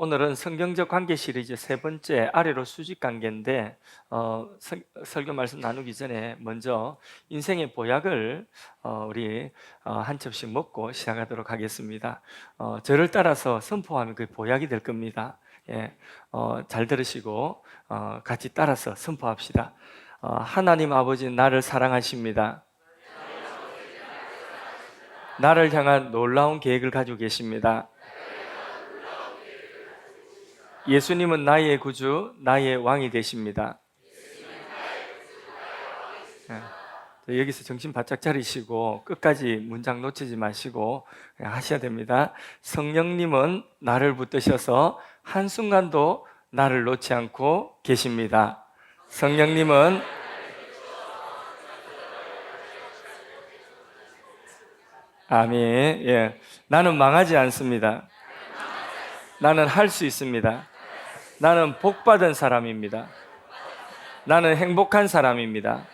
오늘은 성경적 관계 시리즈 세 번째 아래로 수직 관계인데 설교 말씀 나누기 전에 먼저 인생의 보약을 우리 한 첩씩 먹고 시작하도록 하겠습니다. 저를 따라서 선포하면 그 보약이 될 겁니다. 예, 잘 들으시고 같이 따라서 선포합시다. 하나님 아버지는 나를 사랑하십니다. 나를 향한 놀라운 계획을 가지고 계십니다. 예수님은 나의 구주, 나의 왕이 되십니다. 여기서 정신 바짝 차리시고 끝까지 문장 놓치지 마시고 하셔야 됩니다. 성령님은 나를 붙드셔서 한순간도 나를 놓지 않고 계십니다. 성령님은 아멘. 예. 나는 망하지 않습니다. 나는 할 수 있습니다. 나는 복받은 사람입니다. 나는 행복한 사람입니다.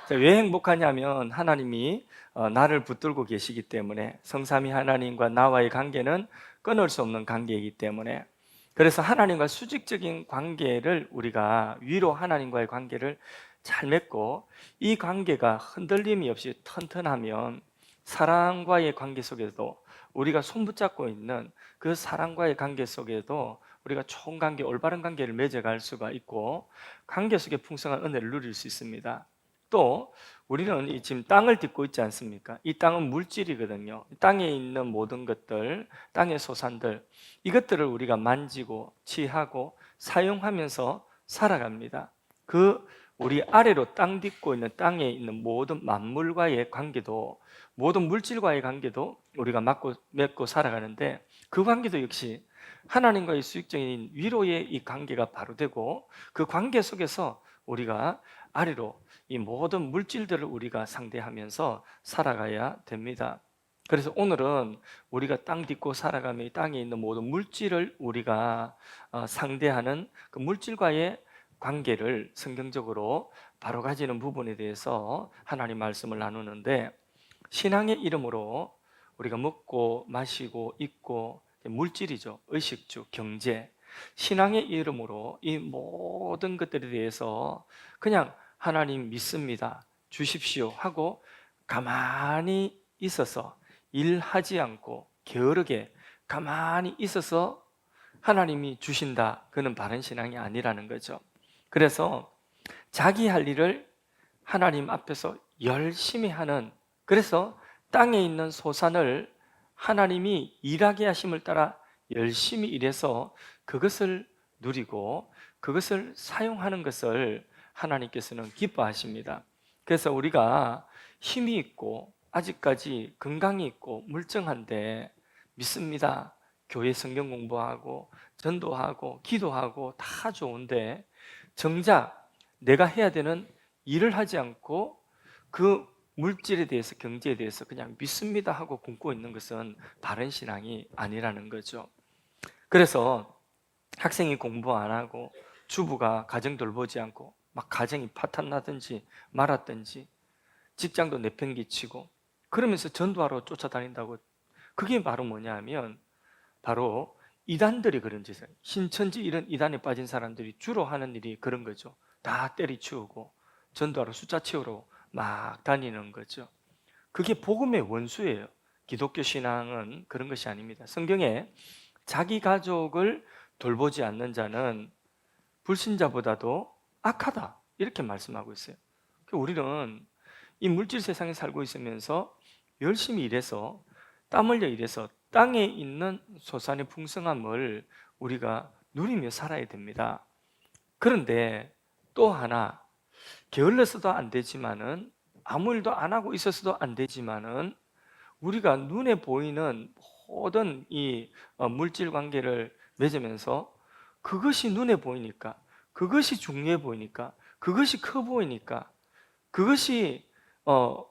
왜 행복하냐면 하나님이 나를 붙들고 계시기 때문에, 성삼위 하나님과 나와의 관계는 끊을 수 없는 관계이기 때문에, 그래서 하나님과 수직적인 관계를 우리가 위로 하나님과의 관계를 잘 맺고, 이 관계가 흔들림이 없이 튼튼하면 사랑과의 관계 속에도, 우리가 손붙잡고 있는 그 사랑과의 관계 속에도 우리가 좋은 관계, 올바른 관계를 맺어갈 수가 있고 관계 속에 풍성한 은혜를 누릴 수 있습니다. 또 우리는 지금 땅을 딛고 있지 않습니까? 이 땅은 물질이거든요. 땅에 있는 모든 것들, 땅의 소산들, 이것들을 우리가 만지고 취하고 사용하면서 살아갑니다. 우리 아래로 땅 딛고 있는 땅에 있는 모든 만물과의 관계도, 모든 물질과의 관계도 우리가 맺고 살아가는데, 그 관계도 역시 하나님과의 수직적인 위로의 이 관계가 바로 되고, 그 관계 속에서 우리가 아래로 이 모든 물질들을 우리가 상대하면서 살아가야 됩니다. 그래서 오늘은 우리가 땅 딛고 살아가며 이 땅에 있는 모든 물질을 우리가 상대하는 그 물질과의 관계를 성경적으로 바로 가지는 부분에 대해서 하나님 말씀을 나누는데, 신앙의 이름으로 우리가 먹고 마시고 입고, 물질이죠. 의식주, 경제. 신앙의 이름으로 이 모든 것들에 대해서 그냥 하나님 믿습니다, 주십시오 하고 가만히 있어서, 일하지 않고 게으르게 가만히 있어서 하나님이 주신다, 그는 바른 신앙이 아니라는 거죠. 그래서 자기 할 일을 하나님 앞에서 열심히 하는, 그래서 땅에 있는 소산을 하나님이 일하게 하심을 따라 열심히 일해서 그것을 누리고 그것을 사용하는 것을 하나님께서는 기뻐하십니다. 그래서 우리가 힘이 있고 아직까지 건강이 있고 멀쩡한데 믿습니다, 교회 성경 공부하고 전도하고 기도하고 다 좋은데 정작 내가 해야 되는 일을 하지 않고 그 물질에 대해서, 경제에 대해서 그냥 믿습니다 하고 굶고 있는 것은 바른 신앙이 아니라는 거죠. 그래서 학생이 공부 안 하고 주부가 가정 돌보지 않고 막 가정이 파탄나든지 말았든지 직장도 내팽개치고 그러면서 전도하러 쫓아다닌다고, 그게 바로 뭐냐면 바로 이단들이 그런 짓을, 신천지 이런 이단에 빠진 사람들이 주로 하는 일이 그런 거죠. 다 때리치우고 전도하러 숫자 채우러 막 다니는 거죠. 그게 복음의 원수예요. 기독교 신앙은 그런 것이 아닙니다. 성경에 자기 가족을 돌보지 않는 자는 불신자보다도 악하다, 이렇게 말씀하고 있어요. 우리는 이 물질 세상에 살고 있으면서 열심히 일해서, 땀 흘려 일해서 땅에 있는 소산의 풍성함을 우리가 누리며 살아야 됩니다. 그런데 또 하나, 게을러서도 안 되지만은, 아무 일도 안 하고 있어서도 안 되지만은, 우리가 눈에 보이는 모든 이 물질 관계를 맺으면서 그것이 눈에 보이니까, 그것이 중요해 보이니까, 그것이 커 보이니까, 그것이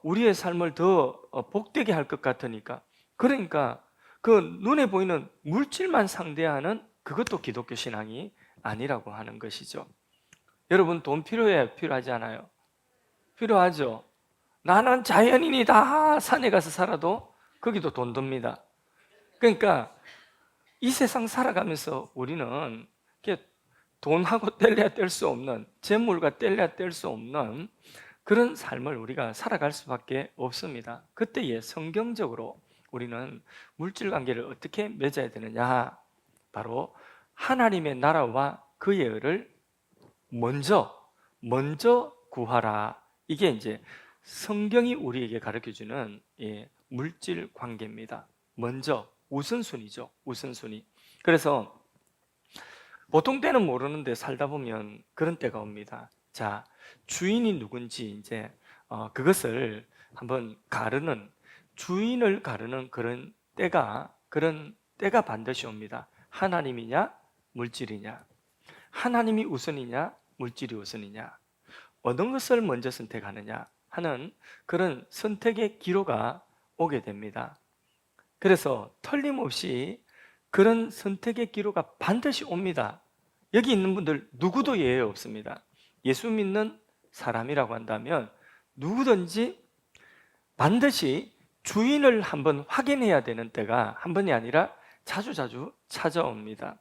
우리의 삶을 더 복되게 할 것 같으니까, 그러니까 그 눈에 보이는 물질만 상대하는 그것도 기독교 신앙이 아니라고 하는 것이죠. 여러분, 돈 필요해요? 필요하지 않아요? 필요하죠. 나는 자연인이다 산에 가서 살아도 거기도 돈 듭니다. 그러니까 이 세상 살아가면서 우리는 이렇게 돈하고 뗄래야 뗄 수 없는, 재물과 뗄래야 뗄 수 없는 그런 삶을 우리가 살아갈 수밖에 없습니다. 그때에 성경적으로 우리는 물질 관계를 어떻게 맺어야 되느냐? 바로 하나님의 나라와 그의 의를 먼저 구하라. 이게 이제 성경이 우리에게 가르쳐주는 물질 관계입니다. 먼저 우선순위죠. 우선순위. 그래서 보통 때는 모르는데 살다 보면 그런 때가 옵니다. 자, 주인이 누군지 이제 그것을 한번 주인을 가르는 그런 때가 반드시 옵니다. 하나님이냐, 물질이냐, 하나님이 우선이냐, 물질이 우선이냐, 어느 것을 먼저 선택하느냐 하는 그런 선택의 기로가 오게 됩니다. 그래서 틀림없이 그런 선택의 기로가 반드시 옵니다. 여기 있는 분들 누구도 예외 없습니다. 예수 믿는 사람이라고 한다면 누구든지 반드시 주인을 한번 확인해야 되는 때가 한 번이 아니라 자주 찾아옵니다.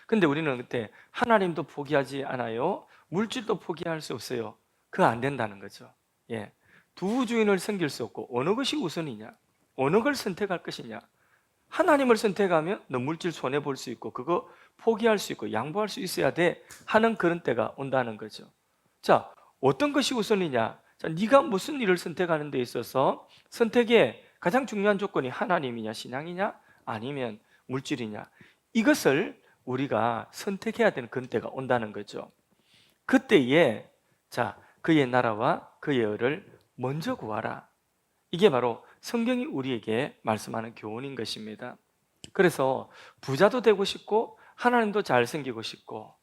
근데 우리는 그때 하나님도 포기하지 않아요. 물질도 포기할 수 없어요. 그거 안 된다는 거죠. 예. 두 주인을 섬길 수 없고 어느 것이 우선이냐? 어느 걸 선택할 것이냐? 하나님을 선택하면 너 물질 손해 볼 수 있고 그거 포기할 수 있고 양보할 수 있어야 돼 하는 그런 때가 온다는 거죠. 자, 어떤 것이 우선이냐? 자, 네가 무슨 일을 선택하는 데 있어서 선택의 가장 중요한 조건이 하나님이냐, 신앙이냐, 아니면 물질이냐? 이것을 우리가 선택해야 되는 그런 때가 온다는 거죠. 그때에 자, 그의 나라와 그의 의를 먼저 구하라. 이게 바로 성경이 우리에게 말씀하는 교훈인 것입니다. 그래서 부자도 되고 싶고 하나님도 잘 섬기고 싶고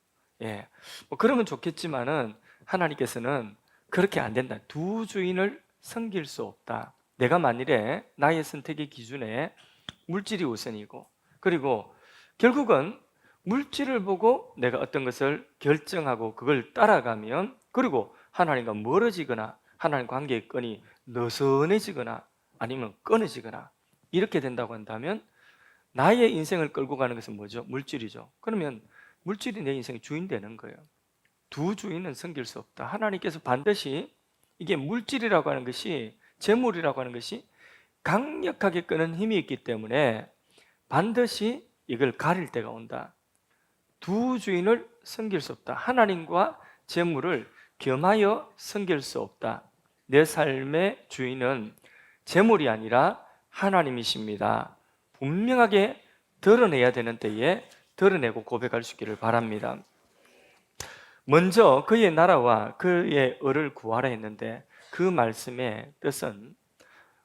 뭐 그러면 좋겠지만은 하나님께서는 그렇게 안 된다. 두 주인을 섬길 수 없다. 내가 만일에 나의 선택의 기준에 물질이 우선이고 그리고 결국은 물질을 보고 내가 어떤 것을 결정하고 그걸 따라가면 그리고 하나님과 멀어지거나 하나님 관계의 끈이 느슨해지거나 아니면 끊어지거나 이렇게 된다고 한다면 나의 인생을 끌고 가는 것은 뭐죠? 물질이죠. 그러면 물질이 내 인생의 주인 되는 거예요. 두 주인은 섬길 수 없다. 하나님께서 반드시 이게 물질이라고 하는 것이 재물이라고 하는 것이 강력하게 끄는 힘이 있기 때문에 반드시 이걸 가릴 때가 온다. 두 주인을 섬길 수 없다. 하나님과 재물을 겸하여 섬길 수 없다. 내 삶의 주인은 재물이 아니라 하나님이십니다. 분명하게 드러내야 되는 때에 드러내고 고백할 수 있기를 바랍니다. 먼저 그의 나라와 그의 의를 구하라 했는데 그 말씀의 뜻은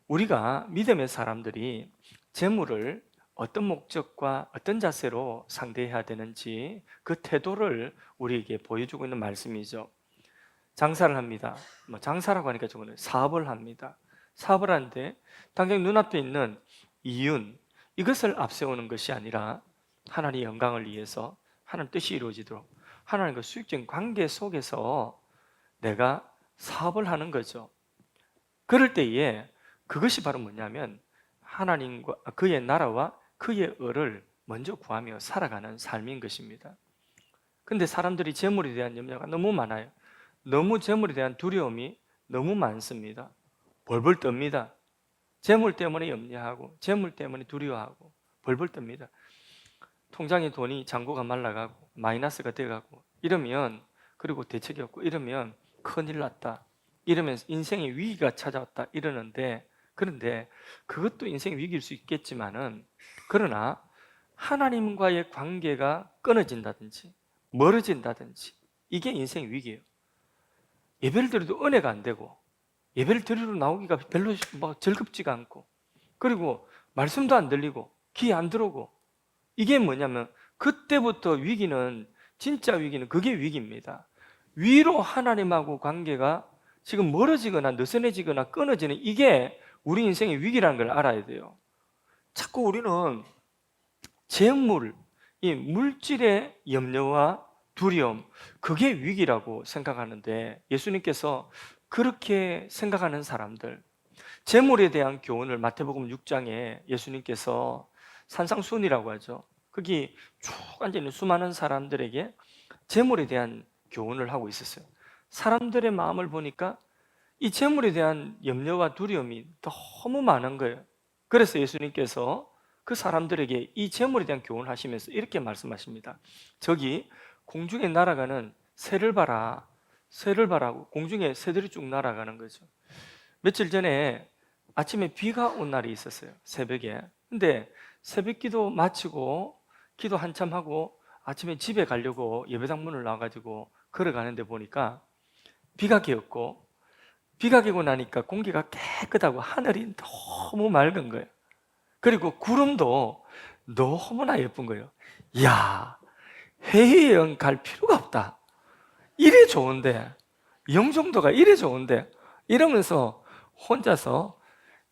우리가 믿음의 사람들이 재물을 어떤 목적과 어떤 자세로 상대해야 되는지 그 태도를 우리에게 보여주고 있는 말씀이죠. 장사를 합니다. 장사라고 하니까 저거는 사업을 합니다. 사업을 하는데 당장 눈앞에 있는 이윤 이것을 앞세우는 것이 아니라 하나님의 영광을 위해서 하나님 뜻이 이루어지도록 하나님과 수익적인 관계 속에서 내가 사업을 하는 거죠. 그럴 때에 그것이 바로 뭐냐면 하나님과 그의 나라와 그의 의를 먼저 구하며 살아가는 삶인 것입니다. 근데 사람들이 재물에 대한 염려가 너무 많아요. 너무 재물에 대한 두려움이 너무 많습니다. 벌벌 떱니다. 재물 때문에 염려하고 재물 때문에 두려워하고 벌벌 떱니다. 통장에 돈이 잔고가 말라가고 마이너스가 돼가고 이러면 그리고 대책이 없고 이러면 큰일 났다. 이러면 인생의 위기가 찾아왔다 이러는데 그런데 그것도 인생의 위기일 수 있겠지만은 그러나 하나님과의 관계가 끊어진다든지 멀어진다든지 이게 인생의 위기예요. 예배를 드려도 은혜가 안 되고 예배를 드리러 나오기가 별로 즐겁지가 않고 그리고 말씀도 안 들리고 귀에 안 들어오고 이게 뭐냐면 그때부터 위기는 진짜 위기는 그게 위기입니다. 위로 하나님하고 관계가 지금 멀어지거나 느슨해지거나 끊어지는 이게 우리 인생의 위기라는 걸 알아야 돼요. 자꾸 우리는 재물, 이 물질의 염려와 두려움 그게 위기라고 생각하는데 예수님께서 그렇게 생각하는 사람들 재물에 대한 교훈을 마태복음 6장에 예수님께서 산상수훈이라고 하죠. 거기 쭉 앉아있는 수많은 사람들에게 재물에 대한 교훈을 하고 있었어요. 사람들의 마음을 보니까 이 재물에 대한 염려와 두려움이 너무 많은 거예요. 그래서 예수님께서 그 사람들에게 이 재물에 대한 교훈을 하시면서 이렇게 말씀하십니다. 저기 공중에 날아가는 새를 봐라. 새를 봐라고. 공중에 새들이 쭉 날아가는 거죠. 며칠 전에 아침에 비가 온 날이 있었어요. 새벽에. 근데 새벽 기도 마치고 기도 한참 하고 아침에 집에 가려고 예배당 문을 나와가지고 걸어가는데 보니까 비가 개었고, 비가 개고 나니까 공기가 깨끗하고 하늘이 너무 맑은 거예요. 그리고 구름도 너무나 예쁜 거예요. 이야, 해외여행 갈 필요가 없다. 이래 좋은데, 영종도가 이래 좋은데, 이러면서 혼자서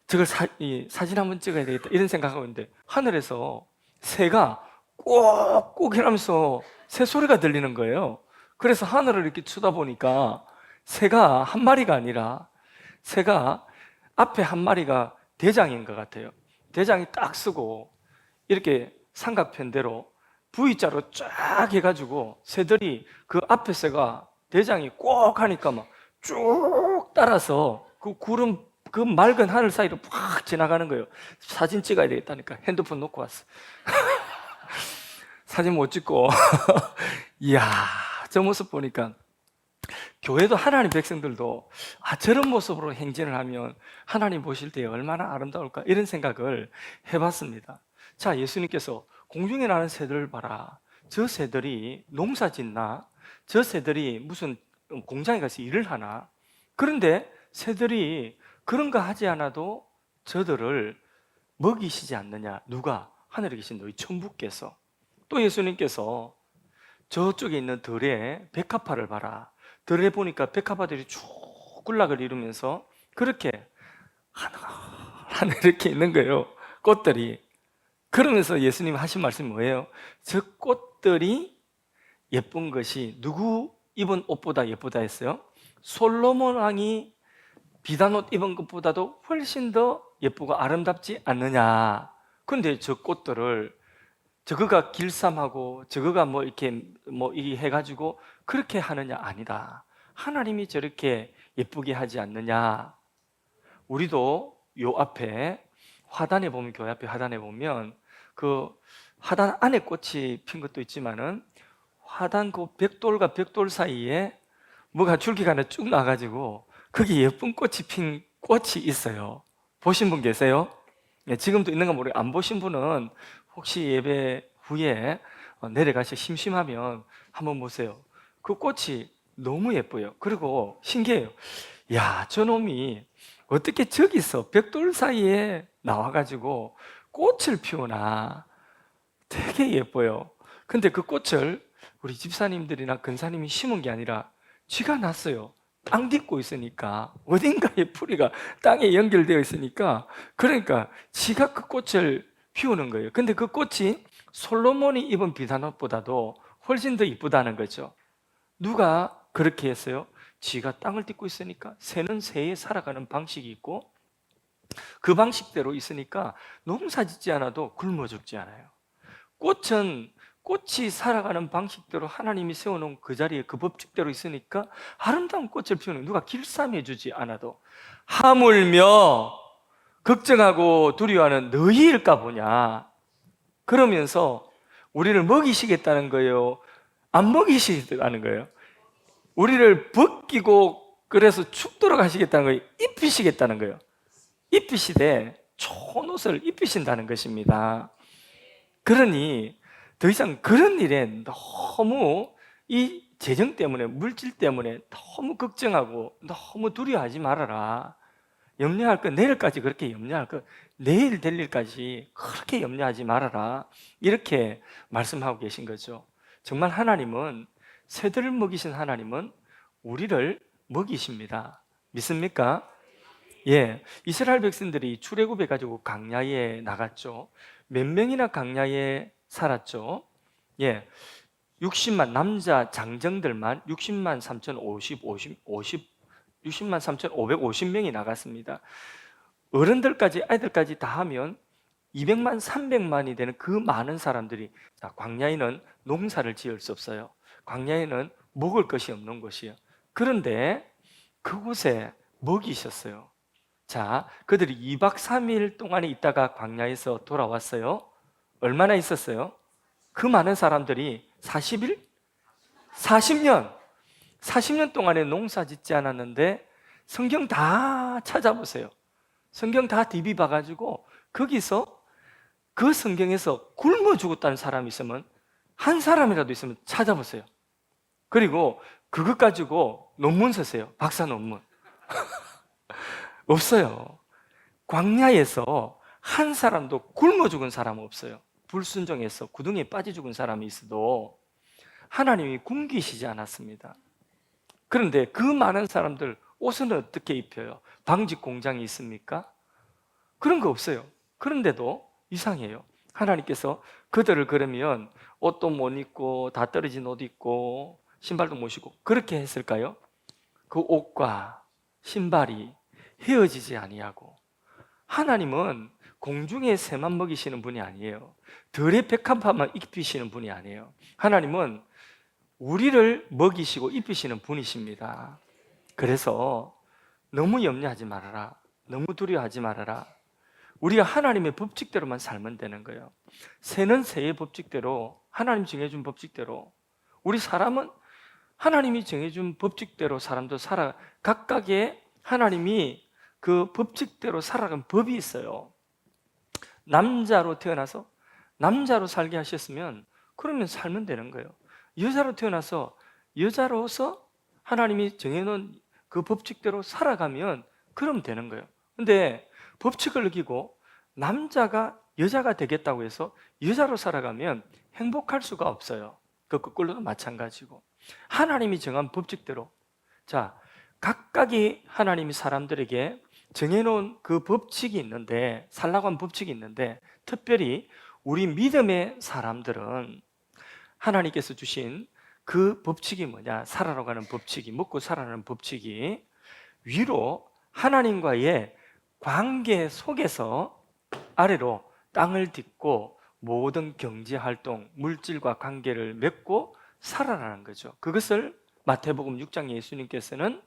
저걸 사진 한번 찍어야 되겠다 이런 생각하고 있는데, 하늘에서 새가 꼭꼭 이러면서 새 소리가 들리는 거예요. 그래서 하늘을 이렇게 쳐다보니까 새가 한 마리가 아니라, 새가 앞에 한 마리가 대장인 것 같아요. 대장이 딱 쓰고 이렇게 삼각편대로 V자로 쫙 해가지고 새들이 그 앞에 새가 대장이 꼭 하니까 막 쭉 따라서 그 구름, 그 맑은 하늘 사이로 팍 지나가는 거예요. 사진 찍어야 되겠다니까 핸드폰 놓고 왔어. 사진 못 찍고 이야, 저 모습 보니까 교회도 하나님 백성들도 저런 모습으로 행진을 하면 하나님 보실 때 얼마나 아름다울까 이런 생각을 해봤습니다. 자, 예수님께서 공중에 나는 새들을 봐라. 저 새들이 농사 짓나? 저 새들이 무슨 공장에 가서 일을 하나? 그런데 새들이 그런 거 하지 않아도 저들을 먹이시지 않느냐? 누가? 하늘에 계신 너희 천부께서. 또 예수님께서 저쪽에 있는 들에 백합화를 봐라. 들에 보니까 백합화들이 쭉 군락을 이루면서 그렇게 하나 이렇게 있는 거예요. 꽃들이. 그러면서 예수님 하신 말씀이 뭐예요? 저 꽃들이 예쁜 것이 누구 입은 옷보다 예쁘다 했어요? 솔로몬 왕이 비단 옷 입은 것보다도 훨씬 더 예쁘고 아름답지 않느냐? 근데 저 꽃들을 저거가 길쌈하고 저거가 뭐 이렇게 뭐 이 해가지고 그렇게 하느냐? 아니다. 하나님이 저렇게 예쁘게 하지 않느냐? 우리도 요 앞에 화단에 보면, 교회 앞에 화단에 보면 그 화단 안에 꽃이 핀 것도 있지만은 화단 그 벽돌과 벽돌 사이에 뭐가 줄기가 하나 쭉 나가지고 거기 예쁜 꽃이 핀 꽃이 있어요. 보신 분 계세요? 예, 지금도 있는가 모르겠어요. 안 보신 분은 혹시 예배 후에 내려가서 심심하면 한번 보세요. 그 꽃이 너무 예뻐요. 그리고 신기해요. 야, 저놈이 어떻게 저기서 벽돌 사이에 나와가지고 꽃을 피우나. 되게 예뻐요. 근데 그 꽃을 우리 집사님들이나 근사님이 심은 게 아니라 쥐가 났어요. 땅 딛고 있으니까, 어딘가에 뿌리가 땅에 연결되어 있으니까, 그러니까 지가 그 꽃을 피우는 거예요. 근데 그 꽃이 솔로몬이 입은 비단옷보다도 훨씬 더 이쁘다는 거죠. 누가 그렇게 했어요? 쥐가 땅을 딛고 있으니까. 새는 새에 살아가는 방식이 있고 그 방식대로 있으니까 농사 짓지 않아도 굶어 죽지 않아요. 꽃은 꽃이 살아가는 방식대로 하나님이 세워놓은 그 자리에 그 법칙대로 있으니까 아름다운 꽃을 피우는, 누가 길쌈해 주지 않아도. 하물며 걱정하고 두려워하는 너희일까 보냐. 그러면서 우리를 먹이시겠다는 거예요? 안 먹이시겠다는 거예요? 우리를 벗기고 그래서 죽도록 하시겠다는 거예요? 입히시겠다는 거예요? 입히시되 좋은 옷을 입히신다는 것입니다. 그러니 더 이상 그런 일에 너무 이 재정 때문에, 물질 때문에 너무 걱정하고 너무 두려워하지 말아라. 염려할 것, 내일까지 그렇게 염려할 것, 내일 될 일까지 그렇게 염려하지 말아라. 이렇게 말씀하고 계신 거죠. 정말 하나님은, 새들을 먹이신 하나님은 우리를 먹이십니다. 믿습니까? 예, 이스라엘 백성들이 출애굽해 가지고 광야에 나갔죠. 몇 명이나 광야에 살았죠. 예, 60만 남자 장정들만 60만 3,550명이 나갔습니다. 어른들까지, 아이들까지 다 하면 200만, 300만이 되는 그 많은 사람들이, 자, 광야에는 농사를 지을 수 없어요. 광야에는 먹을 것이 없는 곳이에요. 그런데 그곳에 먹이 있었어요. 자, 그들이 2박 3일 동안에 있다가 광야에서 돌아왔어요. 얼마나 있었어요? 그 많은 사람들이 40일? 40년! 40년 동안에 농사 짓지 않았는데 성경 다 찾아보세요. 성경 다 뒤비봐가지고 거기서 그 성경에서 굶어 죽었다는 사람이 있으면, 한 사람이라도 있으면 찾아보세요. 그리고 그것 가지고 논문 쓰세요. 박사 논문. 없어요. 광야에서 한 사람도 굶어 죽은 사람은 없어요. 불순종해서 구덩이에 빠져 죽은 사람이 있어도 하나님이 굶기시지 않았습니다. 그런데 그 많은 사람들 옷은 어떻게 입혀요? 방직 공장이 있습니까? 그런 거 없어요. 그런데도 이상해요. 하나님께서 그들을 그러면 옷도 못 입고 다 떨어진 옷 입고 신발도 못 신고 그렇게 했을까요? 그 옷과 신발이 헤어지지 아니하고, 하나님은 공중의 새만 먹이시는 분이 아니에요. 들의 백합화만 입히시는 분이 아니에요. 하나님은 우리를 먹이시고 입히시는 분이십니다. 그래서 너무 염려하지 말아라. 너무 두려워하지 말아라. 우리가 하나님의 법칙대로만 살면 되는 거예요. 새는 새의 법칙대로, 하나님 정해준 법칙대로, 우리 사람은 하나님이 정해준 법칙대로 사람도 살아, 각각의 하나님이 그 법칙대로 살아가는 법이 있어요. 남자로 태어나서 남자로 살게 하셨으면 그러면 살면 되는 거예요. 여자로 태어나서 여자로서 하나님이 정해놓은 그 법칙대로 살아가면 그러면 되는 거예요. 근데 법칙을 어기고 남자가 여자가 되겠다고 해서 여자로 살아가면 행복할 수가 없어요. 그 거꾸로도 마찬가지고, 하나님이 정한 법칙대로, 자, 각각이 하나님이 사람들에게 정해놓은 그 법칙이 있는데, 살라고 한 법칙이 있는데, 특별히 우리 믿음의 사람들은 하나님께서 주신 그 법칙이 뭐냐, 살아라고 하는 법칙이, 먹고 살아라는 법칙이 위로 하나님과의 관계 속에서 아래로 땅을 딛고 모든 경제활동, 물질과 관계를 맺고 살아라는 거죠. 그것을 마태복음 6장 예수님께서는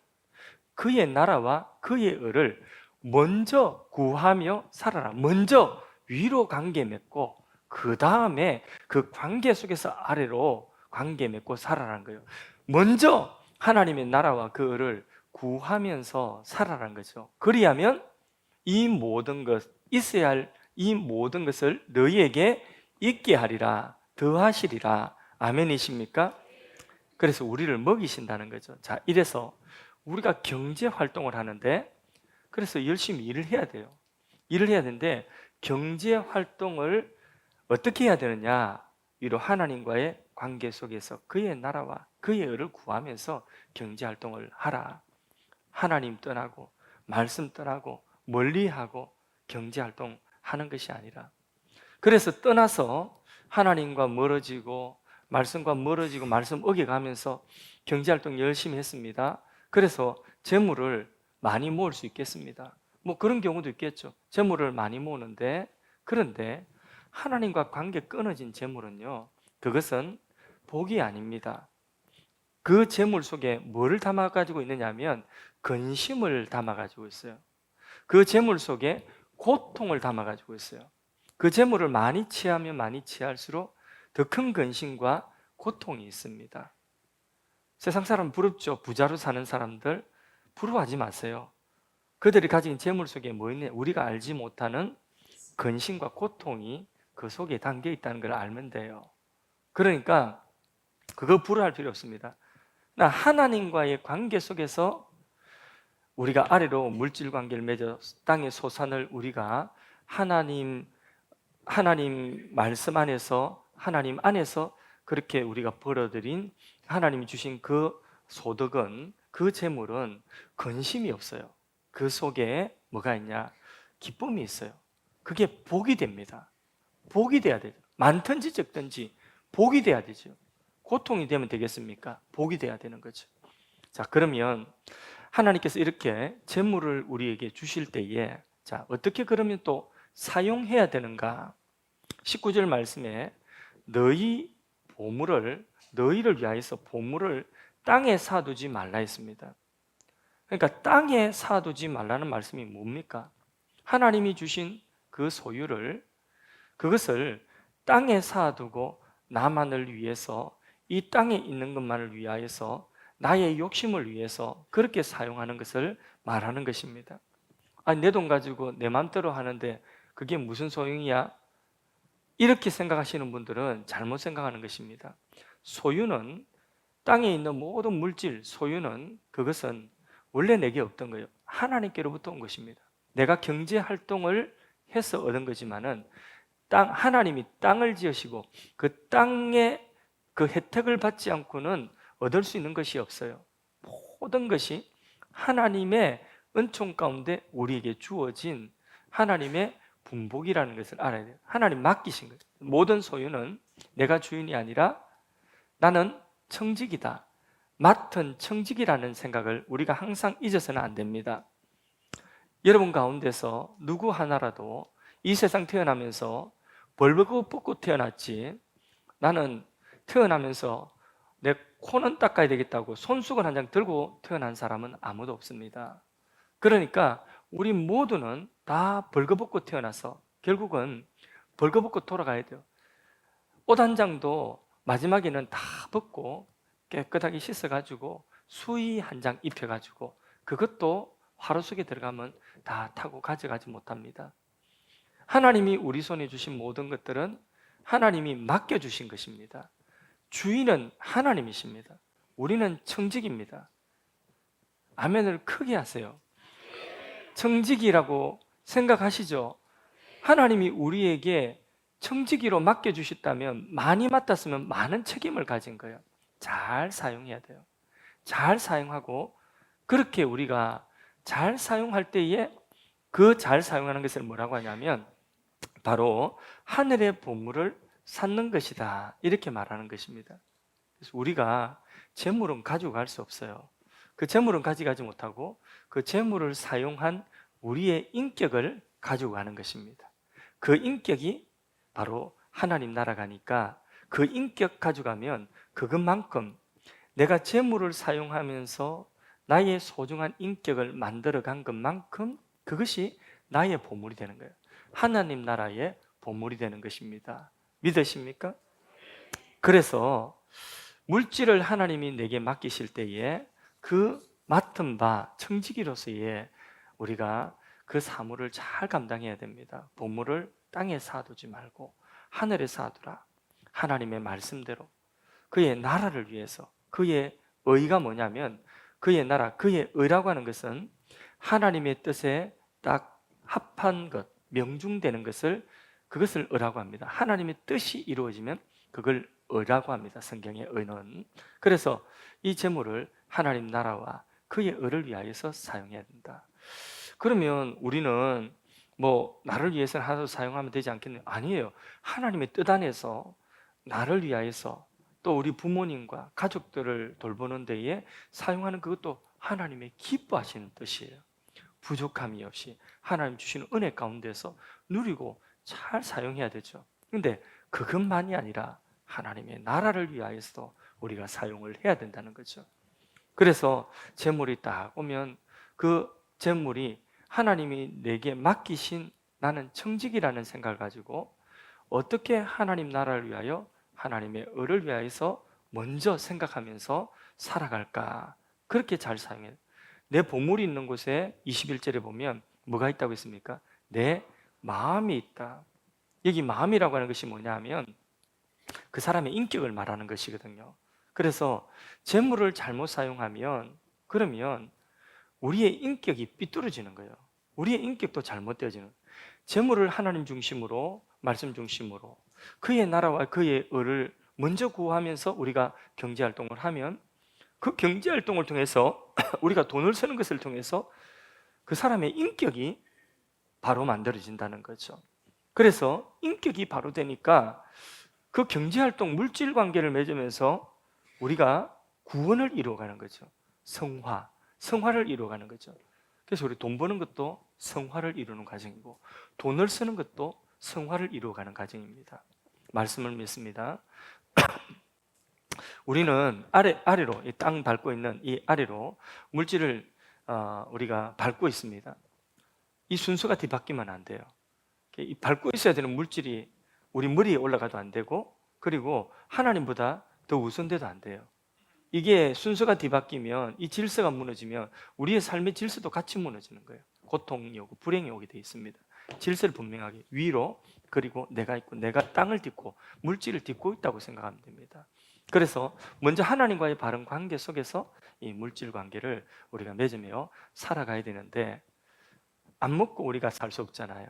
그의 나라와 그의 의를 먼저 구하며 살아라. 먼저 위로 관계 맺고 그 다음에 그 관계 속에서 아래로 관계 맺고 살아라는 거예요. 먼저 하나님의 나라와 그 의를 구하면서 살아라는 거죠. 그리하면 이 모든 것, 있어야 할 이 모든 것을 너희에게 있게 하리라, 더하시리라. 아멘이십니까? 그래서 우리를 먹이신다는 거죠. 자, 이래서 우리가 경제 활동을 하는데, 그래서 열심히 일을 해야 돼요. 일을 해야 되는데 경제 활동을 어떻게 해야 되느냐? 위로 하나님과의 관계 속에서 그의 나라와 그의 의를 구하면서 경제 활동을 하라. 하나님 떠나고 말씀 떠나고 멀리하고 경제 활동 하는 것이 아니라, 그래서 떠나서 하나님과 멀어지고 말씀과 멀어지고 말씀 어겨가면서 경제활동 열심히 했습니다. 그래서 재물을 많이 모을 수 있겠습니다. 뭐 그런 경우도 있겠죠. 재물을 많이 모으는데, 그런데 하나님과 관계 끊어진 재물은요, 그것은 복이 아닙니다. 그 재물 속에 뭐를 담아가지고 있느냐면 근심을 담아가지고 있어요. 그 재물 속에 고통을 담아가지고 있어요. 그 재물을 많이 취하면 많이 취할수록 더 큰 근심과 고통이 있습니다. 세상 사람 부럽죠. 부자로 사는 사람들 부러워하지 마세요. 그들이 가진 재물 속에 뭐 있냐, 우리가 알지 못하는 근심과 고통이 그 속에 담겨 있다는 걸 알면 돼요. 그러니까 그거 부러워할 필요 없습니다. 하나님과의 관계 속에서 우리가 아래로 물질 관계를 맺어 땅의 소산을 우리가 하나님 말씀 안에서, 하나님 안에서 그렇게 우리가 벌어들인 하나님이 주신 그 소득은, 그 재물은 근심이 없어요. 그 속에 뭐가 있냐? 기쁨이 있어요. 그게 복이 됩니다. 복이 돼야 되죠. 많든지 적든지 복이 돼야 되죠. 고통이 되면 되겠습니까? 복이 돼야 되는 거죠. 자, 그러면 하나님께서 이렇게 재물을 우리에게 주실 때에, 자, 어떻게 그러면 또 사용해야 되는가? 19절 말씀에 너희를 위하여서 보물을 땅에 사두지 말라 했습니다. 그러니까 땅에 사두지 말라는 말씀이 뭡니까? 하나님이 주신 그 소유를, 그것을 땅에 사두고 나만을 위해서, 이 땅에 있는 것만을 위하여서, 나의 욕심을 위해서 그렇게 사용하는 것을 말하는 것입니다. 아니, 내 돈 가지고 내 마음대로 하는데 그게 무슨 소용이야? 이렇게 생각하시는 분들은 잘못 생각하는 것입니다. 소유는, 땅에 있는 모든 물질, 소유는, 그것은 원래 내게 없던 거예요. 하나님께로부터 온 것입니다. 내가 경제 활동을 해서 얻은 거지만은 하나님이 땅을 지으시고 그 땅의 그 혜택을 받지 않고는 얻을 수 있는 것이 없어요. 모든 것이 하나님의 은총 가운데 우리에게 주어진 하나님의 분복이라는 것을 알아야 돼요. 하나님 맡기신 거예요. 모든 소유는 내가 주인이 아니라 나는 청직이다, 맡은 청직이라는 생각을 우리가 항상 잊어서는 안 됩니다. 여러분 가운데서 누구 하나라도 이 세상 태어나면서 벌벌 벗고 태어났지, 나는 태어나면서 내 코는 닦아야 되겠다고 손수건 한 장 들고 태어난 사람은 아무도 없습니다. 그러니까 우리 모두는 다 벌거벗고 태어나서 결국은 벌거벗고 돌아가야 돼요. 옷 한 장도 마지막에는 다 벗고 깨끗하게 씻어가지고 수의 한 장 입혀가지고 그것도 화로 속에 들어가면 다 타고 가져가지 못합니다. 하나님이 우리 손에 주신 모든 것들은 하나님이 맡겨주신 것입니다. 주인은 하나님이십니다. 우리는 청직입니다. 아멘을 크게 하세요. 청지기라고 생각하시죠? 하나님이 우리에게 청지기로 맡겨주셨다면, 많이 맡았으면 많은 책임을 가진 거예요. 잘 사용해야 돼요. 잘 사용하고, 그렇게 우리가 잘 사용할 때에 그 잘 사용하는 것을 뭐라고 하냐면 바로 하늘의 보물을 쌓는 것이다, 이렇게 말하는 것입니다. 그래서 우리가 재물은 가지고 갈 수 없어요. 그 재물은 가져가지 못하고 그 재물을 사용한 우리의 인격을 가지고 가는 것입니다. 그 인격이 바로 하나님 나라가니까 그 인격 가져가면 그것만큼, 내가 재물을 사용하면서 나의 소중한 인격을 만들어간 것만큼 그것이 나의 보물이 되는 거예요. 하나님 나라의 보물이 되는 것입니다. 믿으십니까? 그래서 물질을 하나님이 내게 맡기실 때에 그 맡은 바 청지기로서의 우리가 그 사물을 잘 감당해야 됩니다. 보물을 땅에 쌓아두지 말고 하늘에 쌓아두라. 하나님의 말씀대로 그의 나라를 위해서. 그의 의가 뭐냐면, 그의 나라, 그의 의라고 하는 것은 하나님의 뜻에 딱 합한 것, 명중되는 것을, 그것을 의라고 합니다. 하나님의 뜻이 이루어지면 그걸 의라고 합니다. 성경의 의는. 그래서 이 재물을 하나님 나라와 그의 의를 위하여서 사용해야 된다. 그러면 우리는 뭐 나를 위해서는 하나도 사용하면 되지 않겠네요? 아니에요. 하나님의 뜻 안에서 나를 위하여서, 또 우리 부모님과 가족들을 돌보는 데에 사용하는 그것도 하나님의 기뻐하시는 뜻이에요. 부족함이 없이 하나님 주시는 은혜 가운데서 누리고 잘 사용해야 되죠. 근데 그것만이 아니라 하나님의 나라를 위하여서도 우리가 사용을 해야 된다는 거죠. 그래서 재물이 딱 오면 그 재물이 하나님이 내게 맡기신, 나는 청직이라는 생각을 가지고 어떻게 하나님 나라를 위하여, 하나님의 의를 위하여서 먼저 생각하면서 살아갈까, 그렇게 잘 사용해요. 내 보물이 있는 곳에 21절에 보면 뭐가 있다고 했습니까? 내 마음이 있다. 여기 마음이라고 하는 것이 뭐냐 하면 그 사람의 인격을 말하는 것이거든요. 그래서 재물을 잘못 사용하면, 그러면 우리의 인격이 삐뚤어지는 거예요. 우리의 인격도 잘못되어지는. 재물을 하나님 중심으로, 말씀 중심으로 그의 나라와 그의 의를 먼저 구하면서 우리가 경제활동을 하면, 그 경제활동을 통해서 우리가 돈을 쓰는 것을 통해서 그 사람의 인격이 바로 만들어진다는 거죠. 그래서 인격이 바로 되니까 그 경제활동, 물질 관계를 맺으면서 우리가 구원을 이루어가는 거죠. 성화를 이루어가는 거죠. 그래서 우리 돈 버는 것도 성화를 이루는 과정이고 돈을 쓰는 것도 성화를 이루어가는 과정입니다. 말씀을 믿습니다. 우리는 아래로 이 땅 밟고 있는 이 아래로 물질을 우리가 밟고 있습니다. 이 순서가 뒤바뀌면 안 돼요. 이 밟고 있어야 되는 물질이 우리 머리에 올라가도 안 되고, 그리고 하나님보다 더 우선돼도 안 돼요. 이게 순서가 뒤바뀌면, 이 질서가 무너지면 우리의 삶의 질서도 같이 무너지는 거예요. 고통이 오고 불행이 오게 돼 있습니다. 질서를 분명하게 위로, 그리고 내가 있고, 내가 땅을 딛고 물질을 딛고 있다고 생각하면 됩니다. 그래서 먼저 하나님과의 바른 관계 속에서 이 물질 관계를 우리가 맺으며 살아가야 되는데, 안 먹고 우리가 살 수 없잖아요.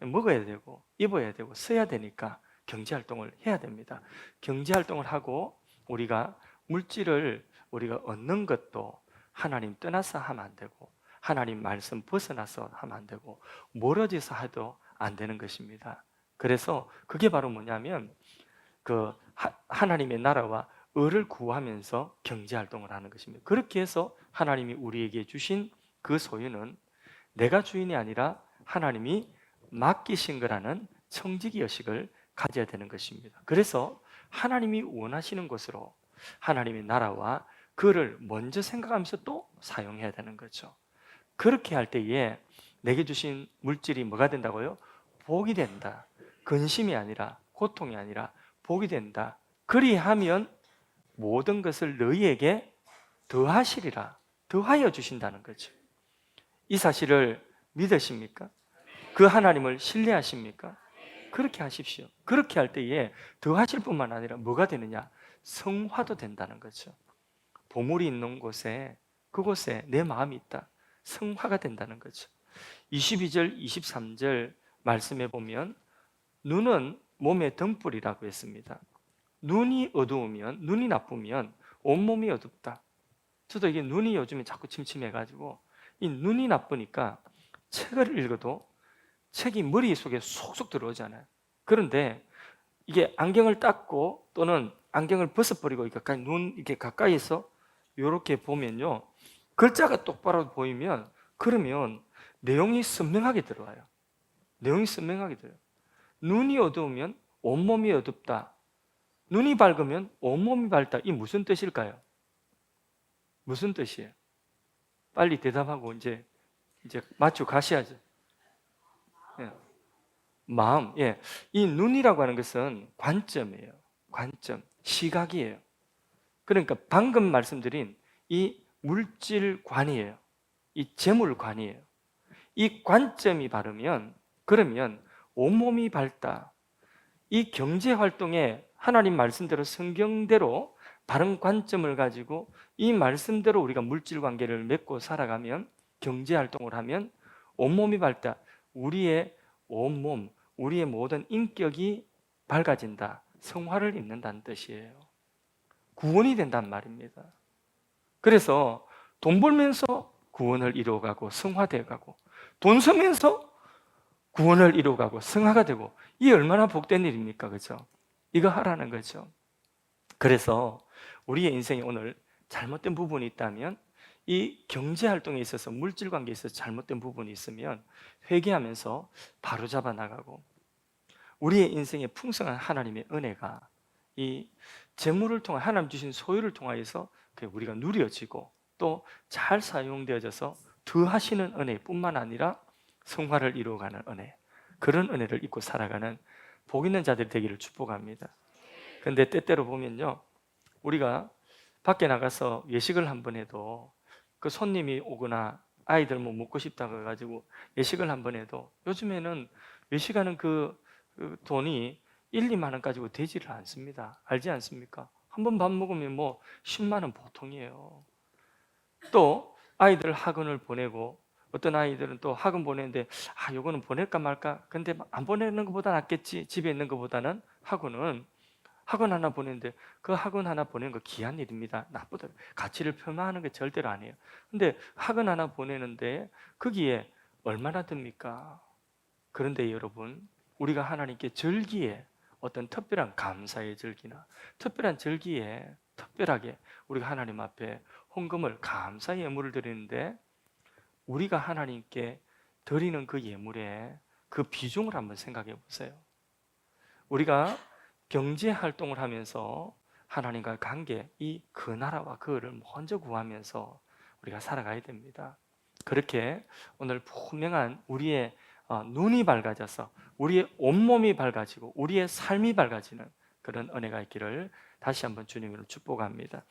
먹어야 되고 입어야 되고 써야 되니까 경제활동을 해야 됩니다. 경제활동을 하고 우리가 물질을 우리가 얻는 것도 하나님 떠나서 하면 안 되고, 하나님 말씀 벗어나서 하면 안 되고, 멀어져서 해도 안 되는 것입니다. 그래서 그게 바로 뭐냐면 하나님의 나라와 의를 구하면서 경제활동을 하는 것입니다. 그렇게 해서 하나님이 우리에게 주신 그 소유는 내가 주인이 아니라 하나님이 맡기신 거라는 청지기의식을 가져야 되는 것입니다. 그래서 하나님이 원하시는 것으로 하나님의 나라와 그를 먼저 생각하면서 또 사용해야 되는 거죠. 그렇게 할 때에 내게 주신 물질이 뭐가 된다고요? 복이 된다. 근심이 아니라, 고통이 아니라 복이 된다. 그리하면 모든 것을 너희에게 더하시리라. 더하여 주신다는 거죠. 이 사실을 믿으십니까? 그 하나님을 신뢰하십니까? 그렇게 하십시오. 그렇게 할 때에 더하실 뿐만 아니라 뭐가 되느냐? 성화도 된다는 거죠. 보물이 있는 곳에, 그곳에 내 마음이 있다. 성화가 된다는 거죠. 22절, 23절 말씀해 보면 눈은 몸의 등불이라고 했습니다. 눈이 어두우면, 눈이 나쁘면 온몸이 어둡다. 저도 이게 눈이 요즘에 자꾸 침침해가지고 이 눈이 나쁘니까 책을 읽어도 책이 머릿속에 쏙쏙 들어오잖아요. 그런데 이게 안경을 닦고 또는 안경을 벗어버리고 눈 이렇게 가까이서 이렇게 보면요, 글자가 똑바로 보이면, 그러면 내용이 선명하게 들어와요. 내용이 선명하게 들어요. 눈이 어두우면 온몸이 어둡다. 눈이 밝으면 온몸이 밝다. 이 무슨 뜻일까요? 무슨 뜻이에요? 빨리 대답하고 이제 맞추고 가셔야죠. 예. 마음. 예. 이 눈이라고 하는 것은 관점이에요. 관점, 시각이에요. 그러니까 방금 말씀드린 이 물질관이에요. 이 재물관이에요. 이 관점이 바르면, 그러면 온몸이 밝다. 이 경제활동에 하나님 말씀대로, 성경대로 바른 관점을 가지고 이 말씀대로 우리가 물질관계를 맺고 살아가면, 경제활동을 하면 온몸이 밝다. 우리의 온몸, 우리의 모든 인격이 밝아진다. 성화를 입는다는 뜻이에요. 구원이 된단 말입니다. 그래서 돈 벌면서 구원을 이루어가고 성화되어가고, 돈 쓰면서 구원을 이루어가고 성화가 되고, 이 얼마나 복된 일입니까? 그죠? 이거 하라는 거죠. 그래서 우리의 인생에 오늘 잘못된 부분이 있다면, 이 경제활동에 있어서, 물질관계에 있어서 잘못된 부분이 있으면 회개하면서 바로잡아 나가고, 우리의 인생에 풍성한 하나님의 은혜가 이 재물을 통해, 하나님 주신 소유를 통하여서 우리가 누려지고 또 잘 사용되어져서 더하시는 은혜뿐만 아니라 성화를 이루어가는 은혜, 그런 은혜를 입고 살아가는 복 있는 자들이 되기를 축복합니다. 그런데 때때로 보면요, 우리가 밖에 나가서 외식을 한번 해도 그 손님이 오거나 아이들 뭐 먹고 싶다고 해가지고 외식을 한번 해도 요즘에는 외식하는 그 돈이 1, 2만 원 가지고 되지를 않습니다. 알지 않습니까? 한 번 밥 먹으면 뭐 10만 원 보통이에요. 또 아이들 학원을 보내고, 어떤 아이들은 또 학원 보내는데 요거는 보낼까 말까, 근데 안 보내는 것보다 낫겠지, 집에 있는 것보다는. 학원 하나 보내는데 그 학원 하나 보내는 거 귀한 일입니다. 나쁘다, 가치를 폄하하는 게 절대로 아니에요. 근데 학원 하나 보내는데 거기에 얼마나 듭니까? 그런데 여러분, 우리가 하나님께 절기에, 어떤 특별한 감사의 절기나 특별한 절기에 특별하게 우리가 하나님 앞에 헌금을, 감사의 예물을 드리는데 우리가 하나님께 드리는 그 예물의 그 비중을 한번 생각해 보세요. 우리가 경제 활동을 하면서 하나님과의 관계, 이 그 나라와 그를 먼저 구하면서 우리가 살아가야 됩니다. 그렇게 오늘 분명한 우리의 눈이 밝아져서 우리의 온몸이 밝아지고 우리의 삶이 밝아지는 그런 은혜가 있기를 다시 한번 주님으로 축복합니다.